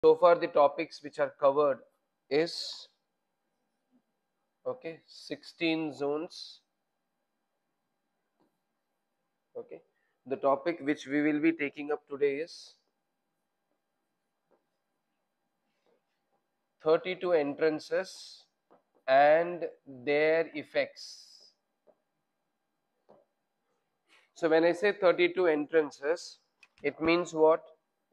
So far the topics which are covered is 16 zones. Okay, the topic which we will be taking up today is 32 entrances and their effects. So when I say 32 entrances, it means what?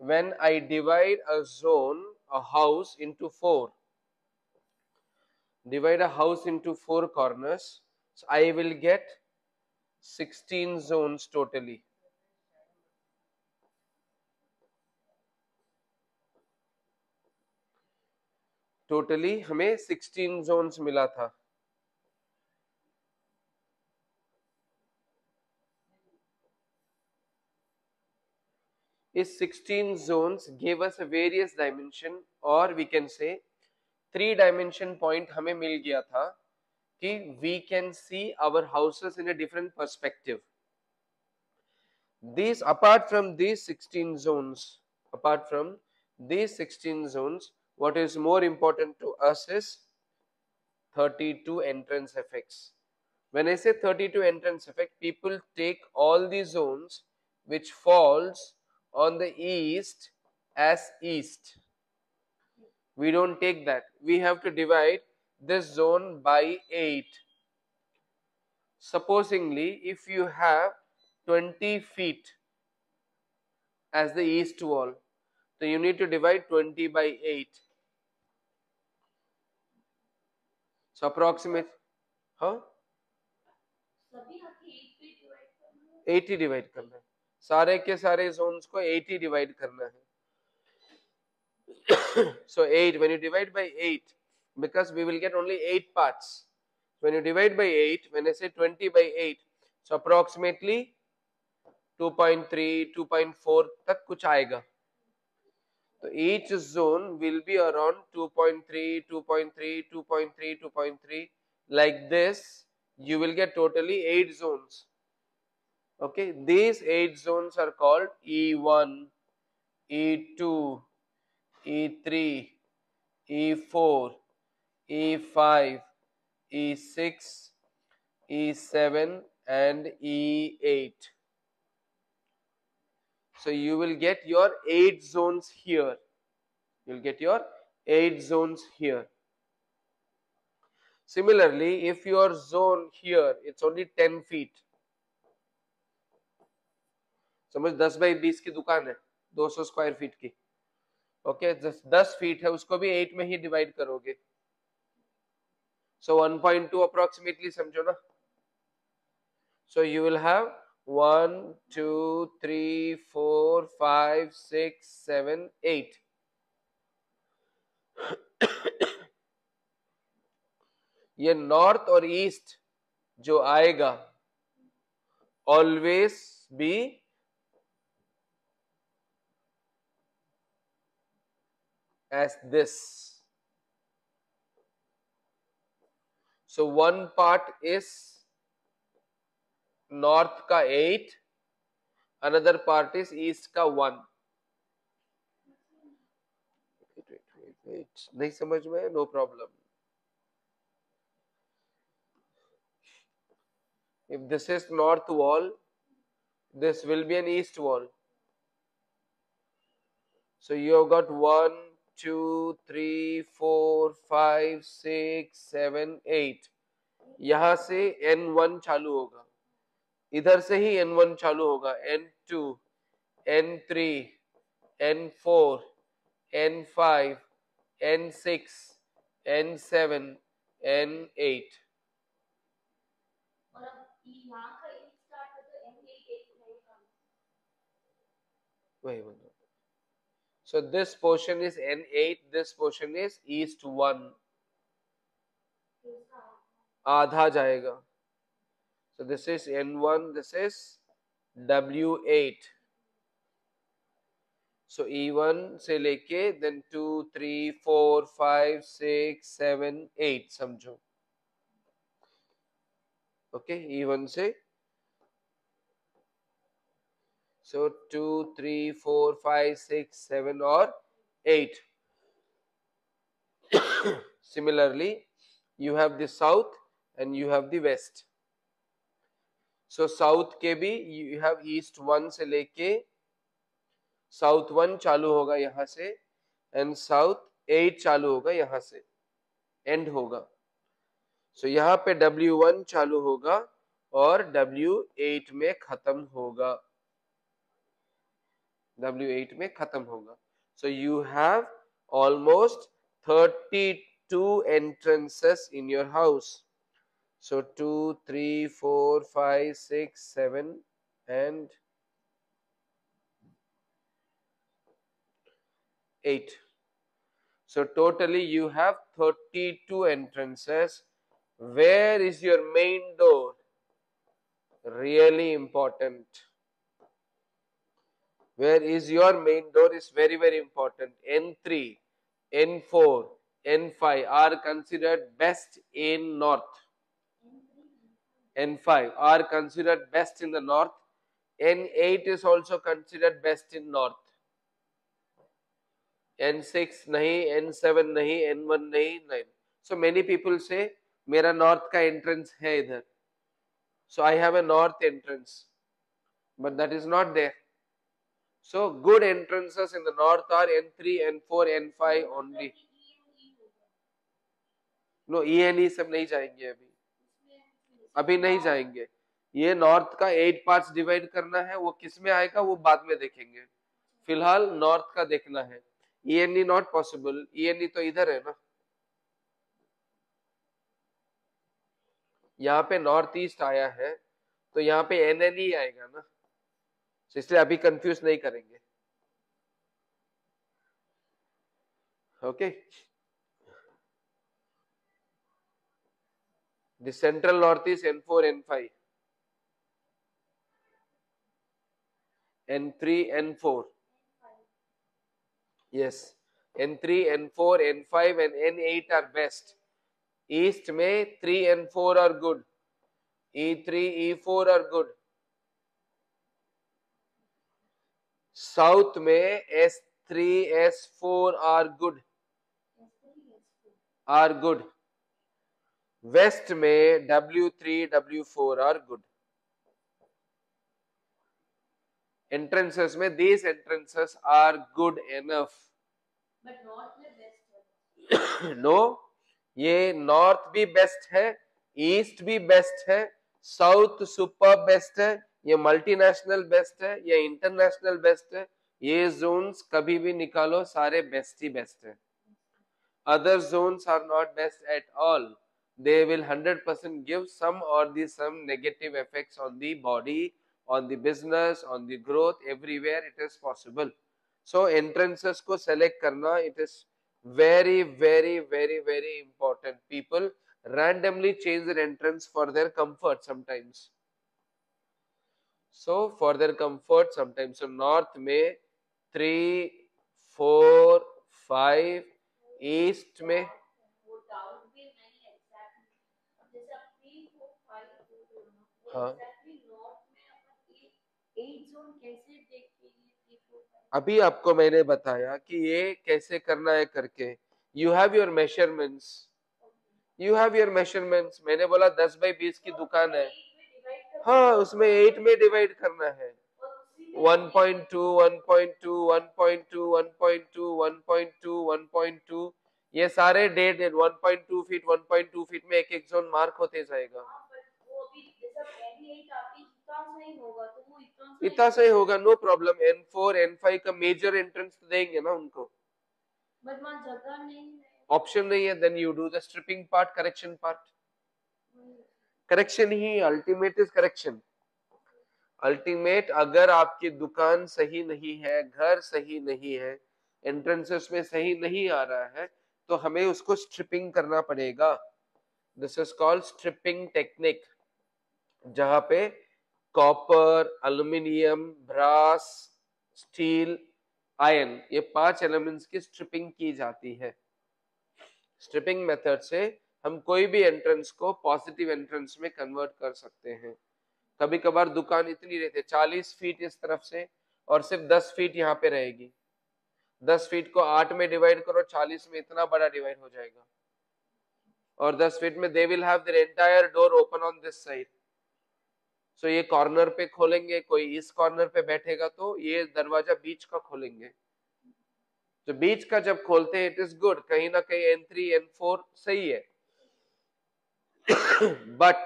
When I divide a zone, a house into divide a house into 4 corners, so I will get 16 zones totally. Totally हमें 16 Jones मिला था. इस 16 zones gave us a various dimension, or we can say 3 dimension point हमें मिल गया था कि we can see our houses in a different perspective. These apart from these 16 zones, what is more important to us is 32 entrance effects. When I say 32 entrance effect, people take all the zones which falls on the east as east. We don't take that. We have to divide this zone by 8. Supposingly, if you have 20 feet as the east wall, so you need to divide 20 by 8. So approximate, huh? 80 divide करना है. सारे के सारे zones को 80 divide करना है. So 8, when you divide by 8, because we will get only 8 parts. When you divide by 8, when I say 20 by 8, so approximately 2.3, 2.4 तक कुछ आएगा. So each zone will be around 2.3, 2.3, 2.3, 2.3. Like this, you will get totally 8 zones. Okay, these 8 zones are called E1, E2, E3, E4, E5, E6, E7 and E8. So you will get your 8 zones here. You will get your 8 zones here. Similarly, if your zone here, it's only 10 feet. समझ 10 by 20 की दुकान है 200 square feet की. Okay, 10 feet है, उसको भी 8 में ही divide करोगे. So 1.2 approximately समझो ना. So you will have 1, 2, 3, 4, 5, 6, 7, 8. ये नॉर्थ और ईस्ट जो आएगा always be as this. So one part is north का 8, another part is east का 1. wait. नहीं समझ में? No problem. If this is north wall, this will be an east wall. So you have got 1, 2, 3, 4, 5, 6, 7, 8. यहाँ से N1 चालू होगा, इधर से ही N1 चालू होगा, N2, N3, N4, N5, N6, N7, N8. वही बोल. So this portion is N8, this portion is East 1. आधा जाएगा. So this is N1, this is W8. So E1 से लेके then 2, 3, 4, 5, 6, 7, 8 समझो. Okay, E1 से. So 2, 3, 4, 5, 6, 7 और 8. Similarly, you have the south and you have the west. So south के भी you have east 1 से लेके साउथ 1 चालू होगा यहाँ से एंड साउथ 8 चालू होगा यहाँ से, एंड होगा. सो यहाँ पे W1 चालू होगा और W8 में खत्म होगा. W8 में खत्म होगा. So you have almost 32 entrances in your house. So 2, 3, 4, 5, 6, 7 and 8. So totally you have 32 entrances. Where is your main door? Really important. Where is your main door is very, very important. N3, N4, N5 are considered best in north. N5 are considered best in the north. N8 is also considered best in north. N6 नहीं, N7 नहीं, N1 नहीं, 9. So many people say मेरा north का entrance है इधर. So I have a north entrance, but that is not there. So good entrances in the north are N3, N4, N5 only. No, E and E सब नहीं जाएंगे अभी नहीं जाएंगे. ये नॉर्थ का 8 पार्ट्स डिवाइड करना है, वो किस में आएगा वो बाद में देखेंगे. फिलहाल नॉर्थ का देखना है. E and E not possible. E and E तो इधर है ना, यहाँ पे नॉर्थ ईस्ट आया है तो यहाँ पे NNE आएगा ना, इसलिए अभी कंफ्यूज नहीं करेंगे. Okay. The central north is N4, N5, N3, N4. Yes, N3, N4, N5 and N8 are best. East में 3 and 4 are good. E3, E4 are good. South में S3, S4 are good. Are good. West में W3, W4 are good. Entrances में these entrances are good enough. But north में best है. No, ये north भी best है, east भी best है, south super best है, ये मल्टीनेशनल बेस्ट है, ये इंटरनेशनल बेस्ट है. ये जोन्स कभी भी निकालो, सारे बेस्ट ही बेस्ट है. Other zones are not best at all. They will 100% give some or some negative effects on the body, on the business, on the growth. Everywhere it is possible. So entrances को select करना, it is very, very, very, very important. People randomly change their entrance for their comfort sometimes. So for their comfort sometimes. So north में 3, 4, 5, east में हाँ. अभी आपको मैंने बताया कि ये कैसे करना है करके. You have your measurements. You have your measurements. मैंने बोला 10 by 20 की दुकान है, हाँ उसमें 8 में डिवाइड करना है. 1.2, 1.2, 1.2, 1.2, 1.2, 1.2 ये सारे डेट 1.2 फीट 1.2 फीट में एक एक जोन मार्क होते जाएगा. इतना सही होगा, नो प्रॉब्लम. N4, N5 का मेजर एंट्रेंस तो देंगे ना उनको, बट वहां जगह नहीं है, ऑप्शन नहीं है. Then you do the stripping part, correction part. Correction ही अल्टीमेट इज करेक्शन. अल्टीमेट अगर आपकी दुकान सही नहीं है, घर सही नहीं है, एंट्रेंसेस में सही नहीं आ रहा है, तो हमें उसको स्ट्रिपिंग करना पड़ेगा. This is called stripping technique, जहां पे copper, aluminium, brass, steel, iron, ये 5 एलिमेंट्स की स्ट्रिपिंग की जाती है. स्ट्रिपिंग मेथड से हम कोई भी एंट्रेंस को पॉजिटिव एंट्रेंस में कन्वर्ट कर सकते हैं. कभी कभार दुकान इतनी रहती है 40 फीट इस तरफ से और सिर्फ 10 फीट यहाँ पे रहेगी, 10 फीट को 8 में डिवाइड करो, 40 में इतना बड़ा डिवाइड हो जाएगा। और 10 फीट में they will have their entire door open on this side. So ये कॉर्नर पे खोलेंगे, कोई इस कॉर्नर पे बैठेगा तो ये दरवाजा बीच का खोलेंगे। तो बीच का जब खोलते हैं इट इज गुड, कहीं ना कहीं N3 N4 सही है। बट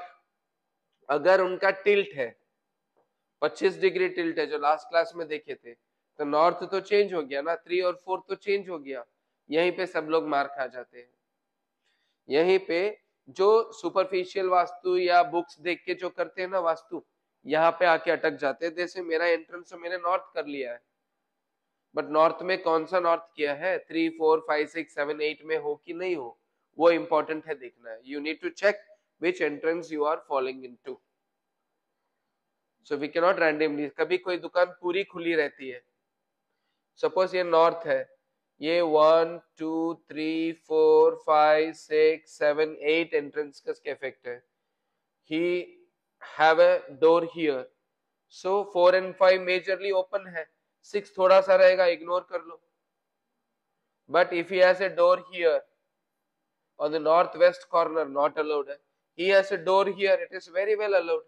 अगर उनका टिल्ट है 25 डिग्री टिल्ट है, जो लास्ट क्लास में देखे थे, तो नॉर्थ तो चेंज हो गया ना, 3 और 4 तो चेंज हो गया। यहीं पे सब लोग मार खा जाते हैं। यहीं पे जो सुपरफिशियल वास्तु या बुक्स देख के जो करते हैं ना वास्तु, यहाँ पे आके अटक जाते हैं। जैसे मेरा एंट्रेंस तो मैंने नॉर्थ कर लिया है, बट नॉर्थ में कौन सा नॉर्थ किया है, 3 4 5 6 7 8 में हो कि नहीं हो, वो इंपॉर्टेंट है देखना है। You need to check which entrance you are following into. So we can not randomly, कभी कोई दुकान पूरी खुली रहती है, सपोज ये नॉर्थ है, ये 1 2 3 4 5 6 7 8 एंट्रेंस का इफेक्ट है। He have a door here, so 4 and 5 majorly open है, 6 थोड़ा सा रहेगा, इग्नोर कर लो। But if he has a door here on the northwest corner, not allowed है, he has a door here, it is very well allowed.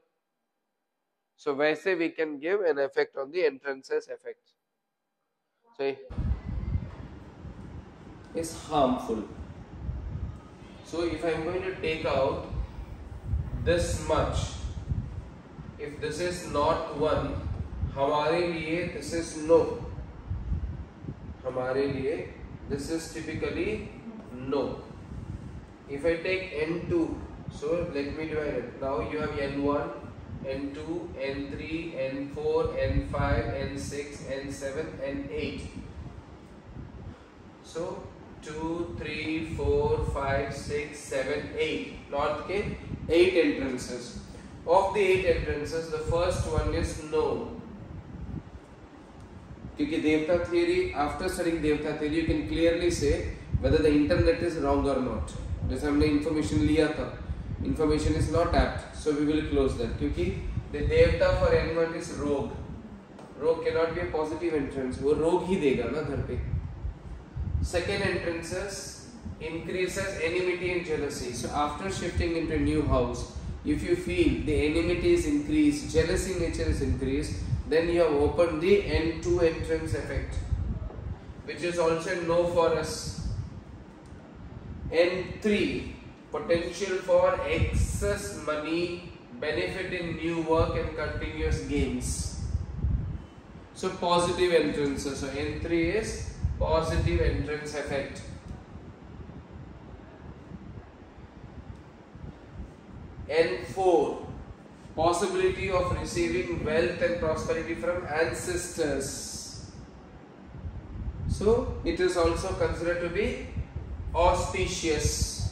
So वैसे we can give an effect on the entrances effect. So is harmful. So if I am going to take out this much, if this is not 1, हमारे लिए this is no, हमारे लिए this is typically no. If I take N2, so let me divide it. Now you have N1, N2, N3, N4, N5, N6, N7, N8. So 2, 3, 4, 5, 6, 7, 8. North के 8 entrances. Of the 8 entrances, the first one is no. क्योंकि देवता theory, after studying देवता theory, you can clearly say whether the internet is wrong or not. जैसे हमने information लिया था, information is not apt, so we will close that, क्योंकि the देवता for N1 is Rog, Rog can not be a positive entrance, वो रोग ही देगा ना घर पे। Second entrances increases enmity and jealousy. So after shifting into a new house, if you feel the enmity is increased, jealousy nature is increased, then you have opened the N2 entrance effect, which is also no for us. N3, potential for excess money, benefit in new work and continuous gains. So positive entrances. So N3 is positive entrance effect. N4, possibility of receiving wealth and prosperity from ancestors. So it is also considered to be auspicious.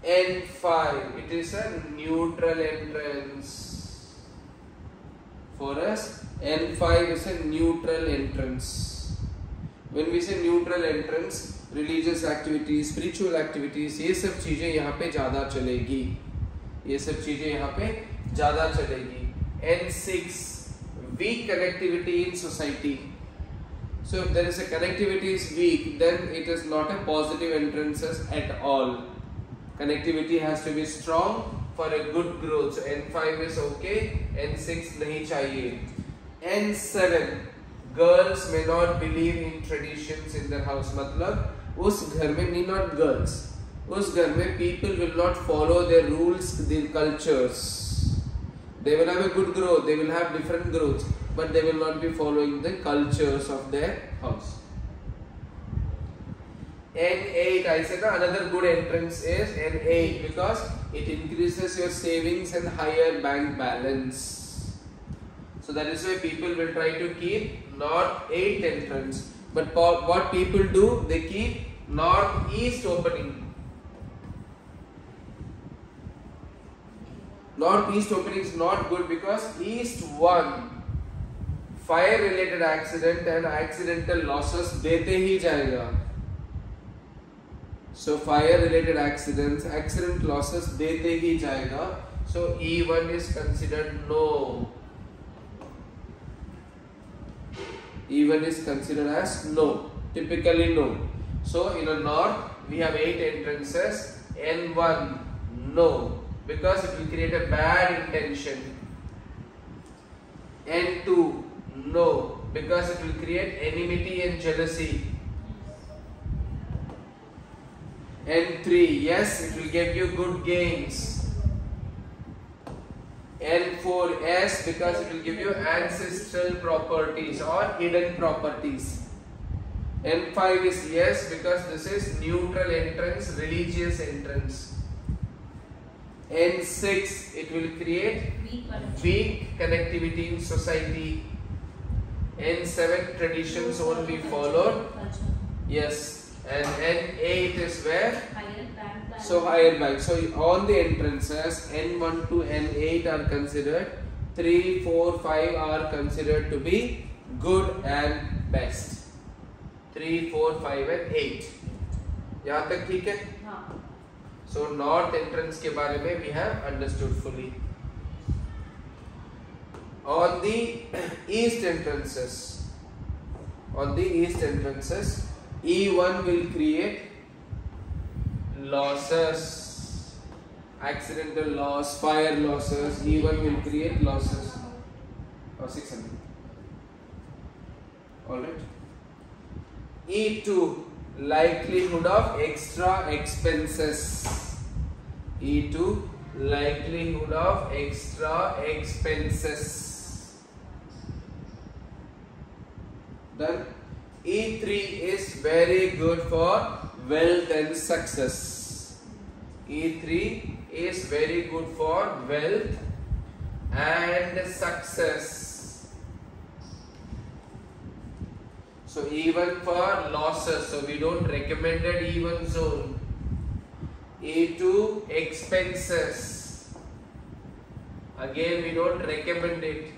N5, it is a neutral entrance. For us, N5 is a neutral entrance. When we say neutral entrance, religious activities, spiritual activities, ये सब चीजें यहाँ पे ज्यादा चलेगी, ये सब चीजें यहाँ पे ज्यादा चलेगी. N6, weak connectivity in society. So if there is a connectivity is weak, then it is not a positive entrances at all. Connectivity has to be strong for a good growth. So N5 is okay, N6 नहीं चाहिए. N7, girls may not believe in traditions in their house. मतलब उस घर में need not girls, उस घर में people will not follow their rules, their cultures. They will have a good growth, they will have different growths, but they will not be following the cultures of their house. N8, I said another good entrance is N8 because it increases your savings and higher bank balance. So that is why people will try to keep north-8 entrance. But what people do, they keep northeast opening. Northeast opening is not good because east 1, fire related accident and accidental losses देते ही जाएगा. So fire related accidents, accident losses देते ही जाएगा. So E1 is considered no. E1 is considered as no, typically no. So in a north we have 8 entrances. N1 no, because it will create a bad intention. N2 no, because it will create enmity and jealousy. N3 yes, it will give you good gains. N4 yes, because it will give you ancestral properties or hidden properties. N5 is yes, because this is neutral entrance, religious entrance. N6 it will create weak connectivity in society. N7 traditions won't be followed. Yes, and N8 is where? So higher bank. So all the entrances N1 to N8 are considered. 3, 4, 5 are considered to be good and best. 3, 4, 5 and 8. यहाँ तक ठीक है? So north entrance के बारे में we have understood fully. On the east entrances, E1 will create losses, accidental loss, fire losses. E1 will create losses. 600. Alright. E2, likelihood of extra expenses. E2, likelihood of extra expenses. Done. E3 is very good for wealth and success. E3 is very good for wealth and success. So E1 for losses, so we don't recommend it E1 zone. E2 expenses, again we don't recommend it.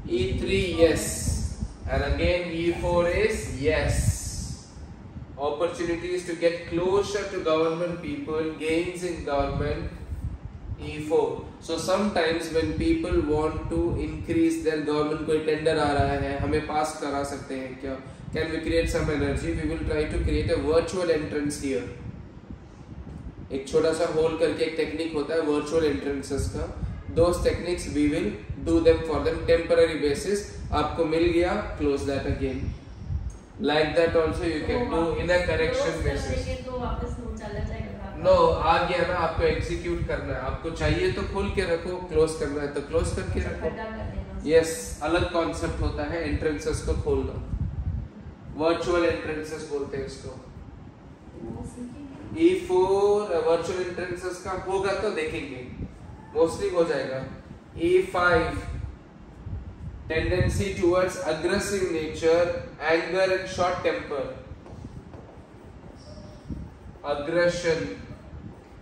E3 yes, and again E4 is yes. Opportunities to get closer to government people, gains in government. E4. So sometimes when people want to increase their government, कोई tender आ रहा है, हमें पास करा सकते हैं क्या? Can we create some energy? We will try to create a virtual entrance here. एक छोटा सा होल करके एक टेक्निक होता है virtual entrances का. Those techniques we will do them for them temporary basis. आपको मिल गया, close that again. Like that also you can do in a correction basis. No, आ गया ना, आपको execute करना है. आपको चाहिए तो खोल के रखो, close करना है तो close करके रखो. Yes, अलग concept होता है entrances को खोलना. Virtual entrances बोलते हैं इसको. E4 virtual entrances का होगा तो देखेंगे, mostly हो जाएगा. E5 tendency towards aggressive nature, anger and short temper. Aggression,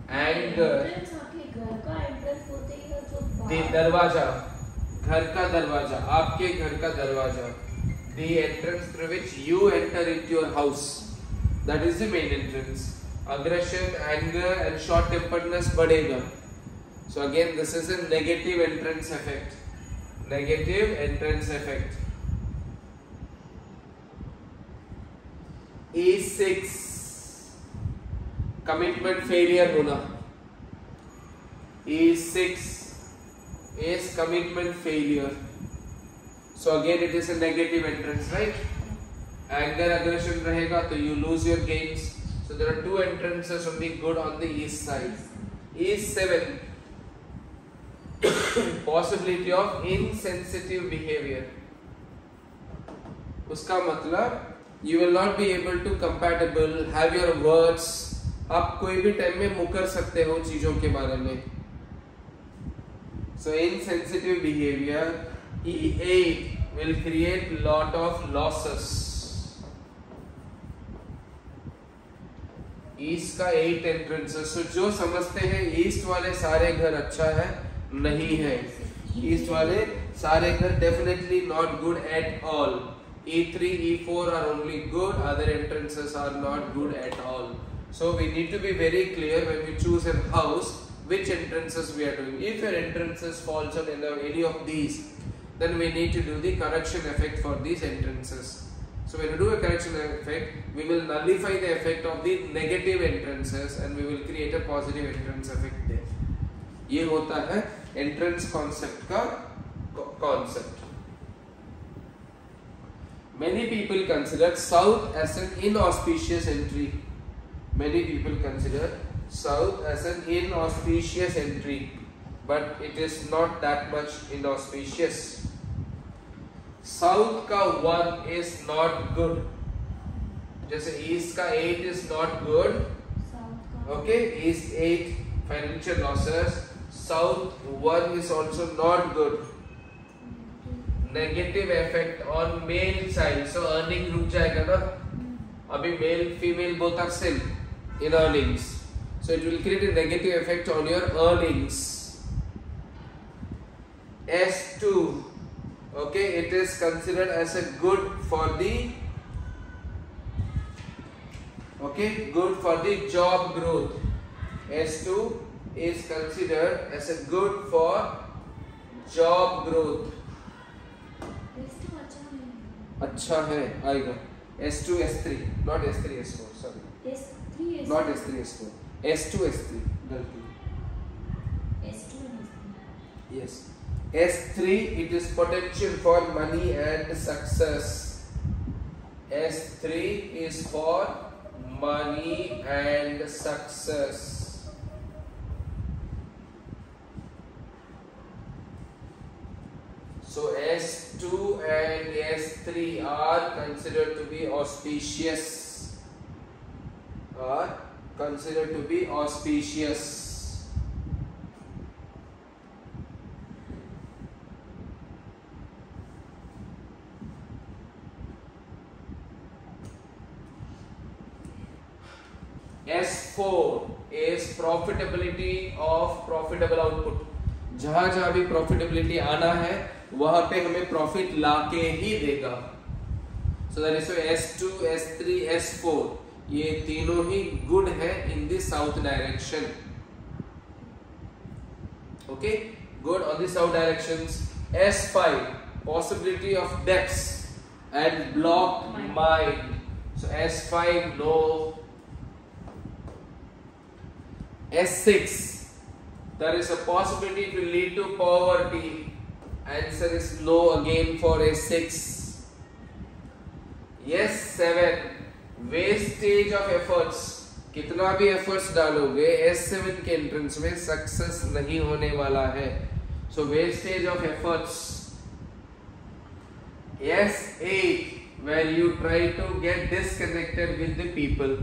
anger. दरवाजा, घर का दरवाजा, आपके घर का दरवाजा. The entrance through which you enter into your house, that is the main entrance. Aggression, anger and short temperedness बढ़ेगा. So again this is a negative entrance effect. Negative entrance effect. E6 commitment failure होना. E6 is commitment failure. So again it is a negative entrance, right? Anger, aggression रहेगा तो you lose your gains. So there are two entrances only good on the east side. E7 possibility of insensitive behavior. उसका मतलब you will not be able to compatible, have your words. आप कोई भी time में मुकर सकते हो चीजों के बारे में. So insensitive behavior. E8 will create lot of losses. East का 8 एंट्रेंसेस. So जो समझते हैं ईस्ट वाले सारे घर अच्छा है, नहीं है. ईस्ट वाले सारे घर definitely not good at all. E3, E4 are only good, other entrances are not good at all. So we need to be very clear when we choose a house which entrances we are doing. If your entrances falls on any of these, then we need to do the correction effect for these entrances. So when you do a correction effect, we will nullify the effect of the negative entrances and we will create a positive entrance effect there. ये होता है entrance concept का concept. Many people consider south as an inauspicious entry. Many people consider south as an inauspicious entry, but it is not that much inauspicious. South का 1 is not good, जैसे east का 8 is not good. Okay, east 8 financial losses, south 1 is also not good. Negative effect on male child, so earning रुक जाएगा ना. अभी male female both are same in earnings, so it will create a negative effect on your earnings. S2, okay, it is considered as a good for the, okay, good for the job growth. S2 is considered as a good for job growth. अच्छा है, आएगा S2 S3, not S3 S4, sorry. S3 S4, not S3 S4, S2 S3, गलती. S2 S3, yes. S3, it is potential for money and success. S3 is for money and success. So S2 and S3 are considered to be auspicious. Are considered to be auspicious. S4 is profitability of profitable output. जहां जहां भी profitability आना है वहां पे हमें profit लाके ही देगा. So that is why S2, S3, S4 ये तीनों ही good है in the south direction. Okay, good on the south directions. S5, possibility of debts and blocked mind. So S5 no. S6, there is a possibility it will lead to poverty. Answer is no again for S6. S7, wastage of efforts. कितना भी efforts डालोगे S7 के entrance में success नहीं होने वाला है. So wastage of efforts. S8, where you try to get disconnected with the people.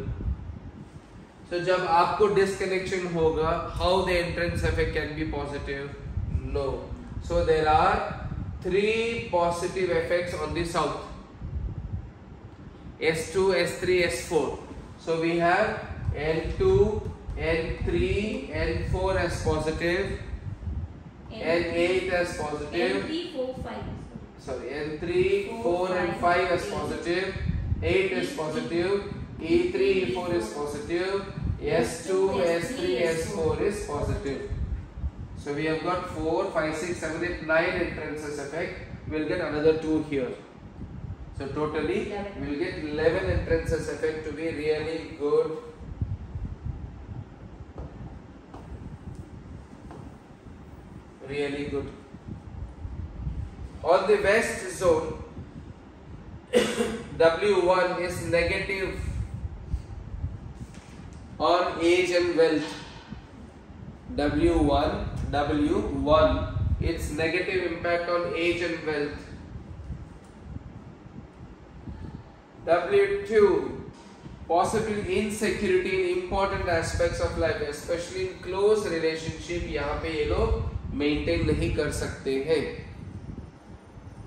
So जब आपको disconnection होगा, how the entrance effect can be positive? No. So there are 3 positive effects on the south. S2, S3, S4. So we have N2, N3, N4 as positive, N8 as positive. N3, 4, 5. Sorry, N3, 4 and 5 as positive, 8 is positive, E3, E4 is positive, S2, S3, S4 is positive. So we have got 4, 5, 6, 7, 8, 9 entrances effect. We'll get another 2 here. So totally we'll get 11 entrances effect to be really good. Really good. On the west zone, W1 is negative on age and wealth. W1, its negative impact on age and wealth. W2, possible insecurity in important aspects of life, especially in close relationship. यहाँ पे ये लोग maintain नहीं कर सकते हैं.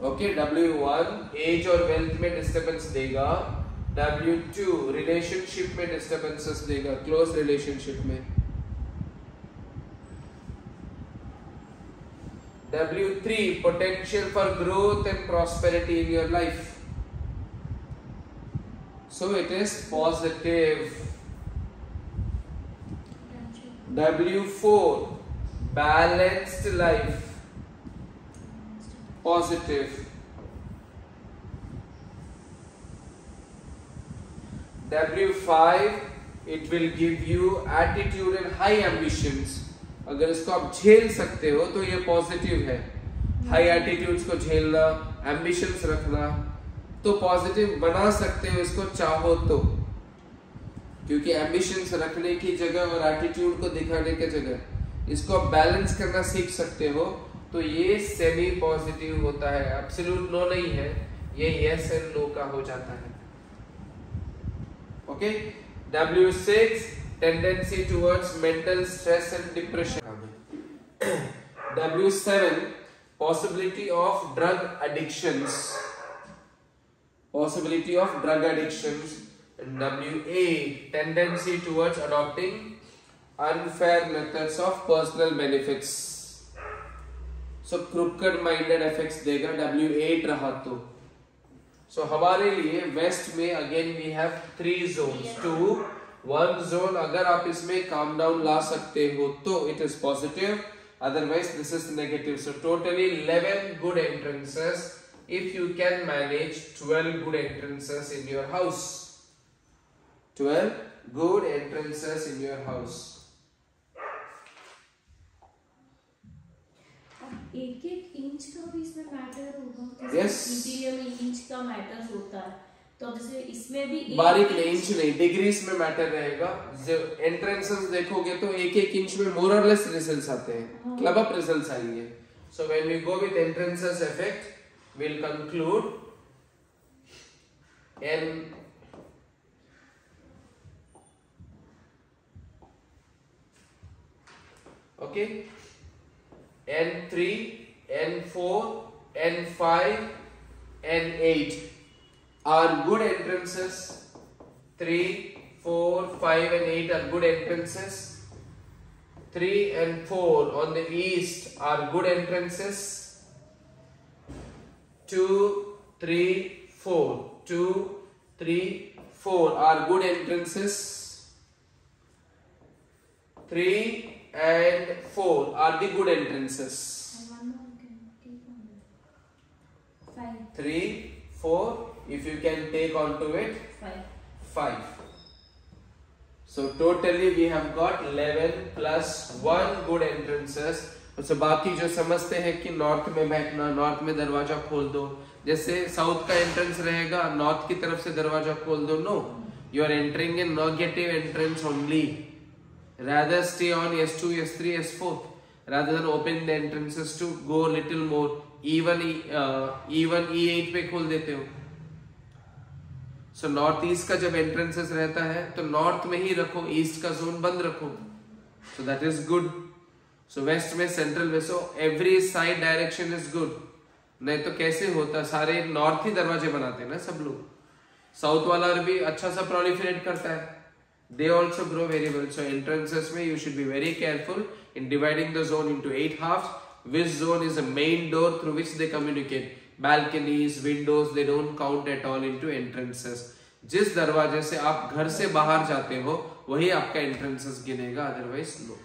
Okay, W1 age और wealth में disturbance देगा. W2 relationship में disturbances देगा, close relationship में. W3 potential for growth and prosperity in your life. So it is positive. W4 balanced life. Positive. W5 it will give you attitude and high ambitions. अगर इसको आप झेल सकते हो तो ये पॉजिटिव है. हाई एटीट्यूड्स को झेलना, एम्बिशंस रखना, तो पॉजिटिव बना सकते हो इसको चाहो तो, क्योंकि एम्बिशंस रखने की जगह और एटीट्यूड को दिखाने की जगह इसको आप बैलेंस करना सीख सकते हो, तो ये सेमी पॉजिटिव होता है. एब्सोल्यूट नो नहीं है, ये यस एंड नो का हो जाता है. Okay. W6 tendency towards mental stress and depression. W7 possibility of drug addictions. And W8 tendency towards adopting unfair methods of personal benefits. So crooked minded effects देगा W8 रहा तो. So हमारे लिए waste में again we have 3 zones. 2 1 zone. अगर आप इसमें calm down ला सकते हो तो it is positive, otherwise this is negative. So totally 11 good entrances. If you can manage 12 good entrances in your house. 12 good entrances in your house. एक inch का भी इसमें मैटर होगा. Yes. इंटीरियर में inch का मैटर होता है, तो जैसे इसमें भी बारीक नहीं, इंच नहीं, डिग्रीज में मैटर रहेगा. जो एंट्रेंसेस देखोगे तो एक इंच में मोर और लेस रिजल्ट्स आते हैं, क्लब अप रिजल्ट्स आएंगे. So when we go with entrances effect we will conclude an okay. N3, N4, N5, N8 are good entrances. 3, 4, 5 and 8 are good entrances. 3 and 4 on the east are good entrances. 2, 3, 4. 2, 3, 4 are good entrances. 3 and 4 are the good entrances. 3, 4, if you can take onto it 5. So totally we have got 11 plus 1 good entrances. तो बाकी जो समझते हैं कि north में बैठना, north में दरवाजा खोल दो, जैसे साउथ का एंट्रेंस रहेगा, नॉर्थ की तरफ से दरवाजा खोल दो. No, you are entering in negative entrance only. Rather stay on S2, S3, S4 rather than open the entrances to go little more. Even E8 पे खोल देते हो. So नॉर्थ ईस्ट का जब एंट्रेंसेस रहता है तो नॉर्थ में ही रखो, ईस्ट का जोन बंद रखो. So that is good. So west में सेंट्रल में, so every side direction is good. नहीं तो कैसे होता, सारे नॉर्थ ही दरवाजे बनाते हैं ना सब लोग. साउथ वाला भी अच्छा सा प्रोलिफरेट करता है. They also grow very well. So entrances में you should be very careful in dividing the zone into 8 halves. Which zone is a main door through which they communicate? Balconies, windows, they don't count at all into entrances. जिस दरवाजे से आप घर से बाहर जाते हो वही आपका entrances गिनेगा, otherwise no.